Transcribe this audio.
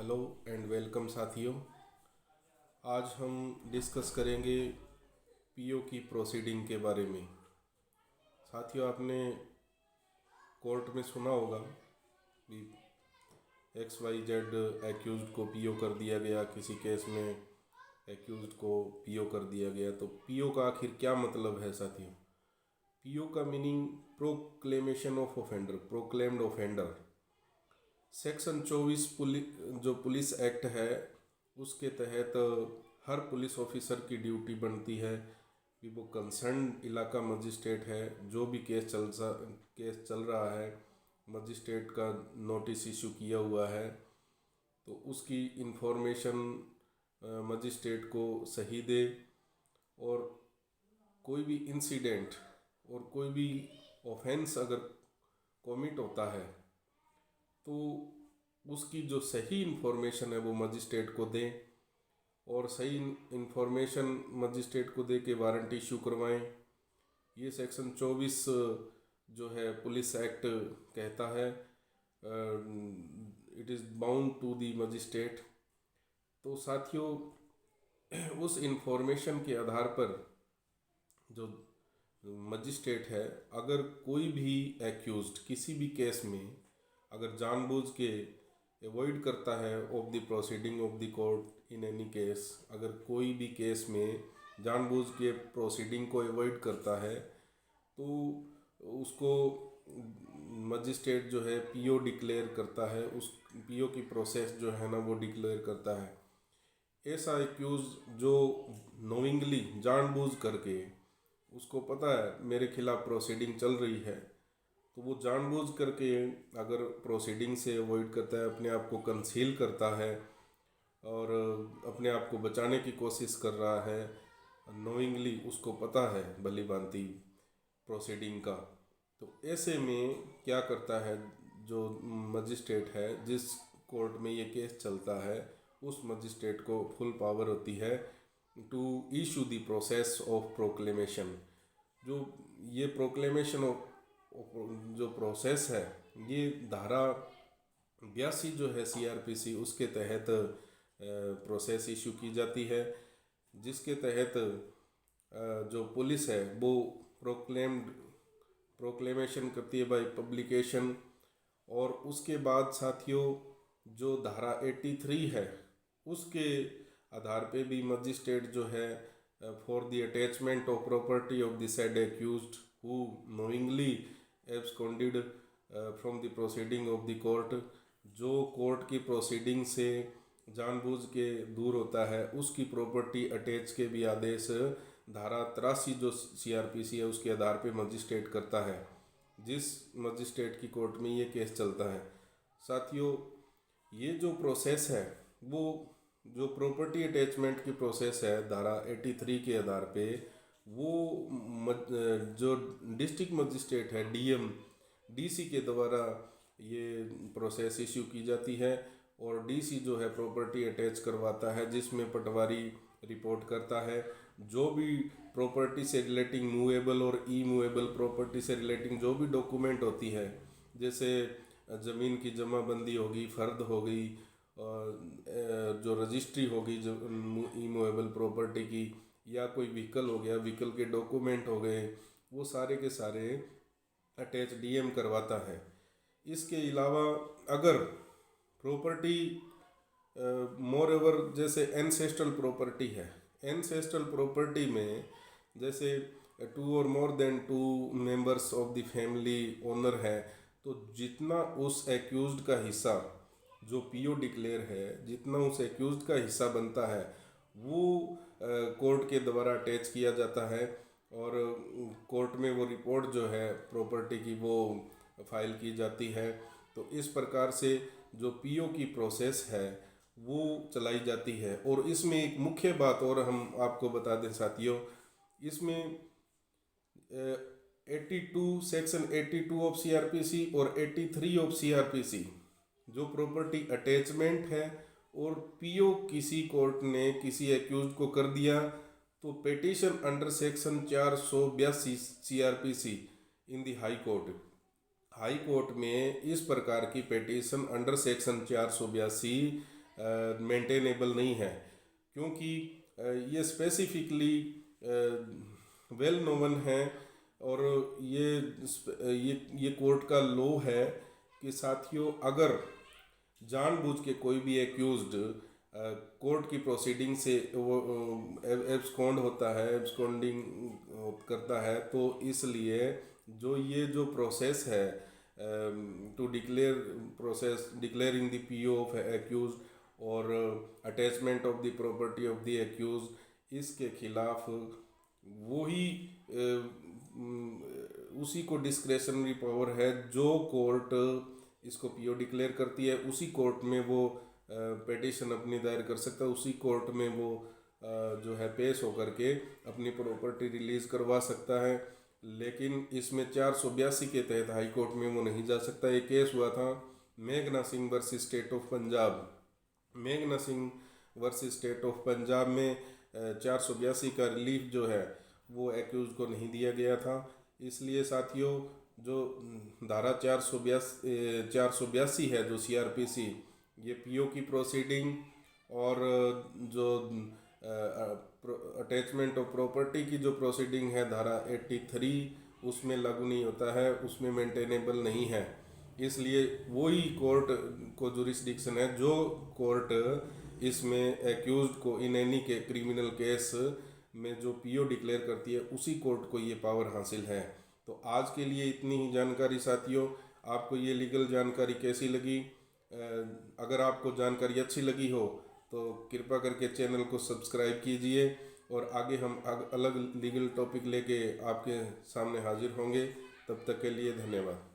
Hello and welcome साथियों। आज हम डिस्कस करेंगे पीओ की प्रोसीडिंग के बारे में। साथियों, आपने कोर्ट में सुना होगा कि एक्स वाई जेड एक्यूज्ड को पीओ कर दिया गया, किसी केस में एक्यूज्ड को पीओ कर दिया गया। तो पीओ का आखिर क्या मतलब है साथियों? पीओ का meaning proclamation of offender, proclaimed offender. Section 24 जो पुलिस एक्ट है उसके तहत हर पुलिस ऑफिसर की ड्यूटी बनती है कि वो कंसर्न इलाका मजिस्ट्रेट है, जो भी केस चल रहा है, मजिस्ट्रेट का नोटिस इशू किया हुआ है तो उसकी इंफॉर्मेशन मजिस्ट्रेट को सही दे। और कोई भी इंसिडेंट और कोई भी ऑफेंस अगर कमिट होता है तो उसकी जो सही इन्फॉर्मेशन है वो मजिस्ट्रेट को दें और सही इन्फॉर्मेशन मजिस्ट्रेट को दे के वारंट इशू करवाएं। ये सेक्शन 24 जो है पुलिस एक्ट कहता है, it is bound to the magistrate. तो साथियों, उस इन्फॉर्मेशन के आधार पर जो मजिस्ट्रेट है, अगर कोई भी एक्यूज्ड किसी भी केस में अगर जानबूझ के अवॉइड करता है of the proceeding of the court in any case, अगर कोई भी केस में जानबूझ के प्रोसीडिंग को अवॉइड करता है तो उसको मजिस्ट्रेट जो है पीओ डिक्लेयर करता है, उस पीओ की प्रोसेस जो है ना वो डिक्लेयर करता है। ऐसा एक्यूज जो नोइंगली जानबूझ करके, उसको पता है मेरे खिलाफ प्रोसीडिंग चल रही है, तो वो जानबूझ करके अगर प्रोसीडिंग से अवॉइड करता है, अपने आप को कंसील करता है और अपने आप को बचाने की कोशिश कर रहा है, नोइंगली उसको पता है भली भांति प्रोसीडिंग का, तो ऐसे में क्या करता है जो मजिस्ट्रेट है, जिस कोर्ट में ये केस चलता है, उस मजिस्ट्रेट को फुल पावर होती है to issue the process of proclamation. जो ये प्रोक्लेमेशन ऑफ जो प्रोसेस है, ये धारा 82 जो है सीआरपीसी उसके तहत प्रोसेस इशू की जाती है, जिसके तहत जो पुलिस है वो प्रोक्लेमेशन करती है बाय पब्लिकेशन। और उसके बाद साथियों, जो धारा 83 है उसके आधार पे भी मजिस्ट्रेट जो है for the attachment of property of the said accused who knowingly absconded from the proceeding of the court, जो कोर्ट की प्रोसीडिंग से जानबूझ के दूर होता है, उसकी प्रॉपर्टी अटैच के भी आदेश धारा 83 जो सीआरपीसी है उसके आधार पे मजिस्ट्रेट करता है, जिस मजिस्ट्रेट की कोर्ट में ये केस चलता है। साथियों, ये जो प्रोसेस है वो जो प्रॉपर्टी अटैचमेंट की प्रोसेस है धारा 83 के आधार पे, वो जो डिस्ट्रिक्ट मजिस्ट्रेट है डीएम डीसी के द्वारा ये प्रोसेस इशू की जाती है। और डीसी जो है प्रॉपर्टी अटैच करवाता है, जिसमें पटवारी रिपोर्ट करता है। जो भी प्रॉपर्टी से रिलेटिंग मूवेबल और ई मूवेबल प्रॉपर्टी से रिलेटिंग जो भी डॉक्यूमेंट होती है, जैसे ज़मीन की जमाबंदी होगी, फ़र्द हो गई, जो रजिस्ट्री होगी जो ई मूवेबल प्रॉपर्टी की, या कोई व्हीकल हो गया, व्हीकल के डॉक्यूमेंट हो गए, वो सारे के सारे अटैच डीएम करवाता है। इसके अलावा अगर प्रॉपर्टी मोर ओवर जैसे एंसेस्ट्रल प्रॉपर्टी है, एंसेस्ट्रल प्रॉपर्टी में जैसे 2 और more than 2 members of the family owner है, तो जितना उस एक्यूज्ड का हिस्सा जो पीओ डिक्लेयर है, जितना उस एक्यूज्ड का हिस्सा बनता है वो कोर्ट के द्वारा अटैच किया जाता है और कोर्ट में वो रिपोर्ट जो है प्रॉपर्टी की वो फाइल की जाती है। तो इस प्रकार से जो पीओ की प्रोसेस है वो चलाई जाती है। और इसमें एक मुख्य बात और हम आपको बता दें साथियों, इसमें 82 सेक्शन 82 ऑफ सीआरपीसी और 83 ऑफ सीआरपीसी जो प्रॉपर्टी अटैचमेंट है और पीओ किसी कोर्ट ने किसी एक्यूज को कर दिया, तो पिटीशन अंडर सेक्शन 482 सीआरपीसी इन दी हाई कोर्ट में इस प्रकार की पिटीशन अंडर सेक्शन 482 मेंटेनेबल नहीं है, क्योंकि ये स्पेसिफिकली वेल नोन है। और ये कोर्ट का लॉ है कि साथियों, अगर जानबूझ के कोई भी एक्यूज्ड कोर्ट की प्रोसीडिंग से वो एब्सकॉन्ड होता है, एब्सकॉन्डिंग करता है, तो इसलिए जो प्रोसेस है to declare process declaring the PO of accused और attachment of the property of the accused, इसके खिलाफ वही उसी को डिस्क्रेशनरी पावर है। जो कोर्ट इसको पीओ डिक्लेयर करती है, उसी कोर्ट में वो पिटीशन अपनी दायर कर सकता है, उसी कोर्ट में वो जो है पेश होकर के अपनी प्रॉपर्टी रिलीज करवा सकता है। लेकिन इसमें 482 के तहत हाई कोर्ट में वो नहीं जा सकता। एक केस हुआ था मेघना Singh versus state of Punjab. मेघना Singh versus state of Punjab में 482 का रिलीफ जो है वो एक्यूज को नहीं दिया गया था। इसलिए साथियों, जो धारा 482 है जो सीआरपीसी, ये पीओ की प्रोसीडिंग और जो अटैचमेंट ऑफ प्रॉपर्टी की जो प्रोसीडिंग है धारा 83, उसमें लागू नहीं होता है, उसमें मेंटेनेबल नहीं है। इसलिए वही कोर्ट को जुरिस्डिक्शन है जो कोर्ट इसमें एक्यूज्ड को इन एनी के क्रिमिनल केस में जो पीओ डिक्लेयर करती है, उसी कोर्ट को ये पावर हासिल है। तो आज के लिए इतनी ही जानकारी साथियों। आपको ये लीगल जानकारी कैसी लगी? अगर आपको जानकारी अच्छी लगी हो तो कृपा करके चैनल को सब्सक्राइब कीजिए, और आगे हम अलग लीगल टॉपिक लेके आपके सामने हाजिर होंगे। तब तक के लिए धन्यवाद।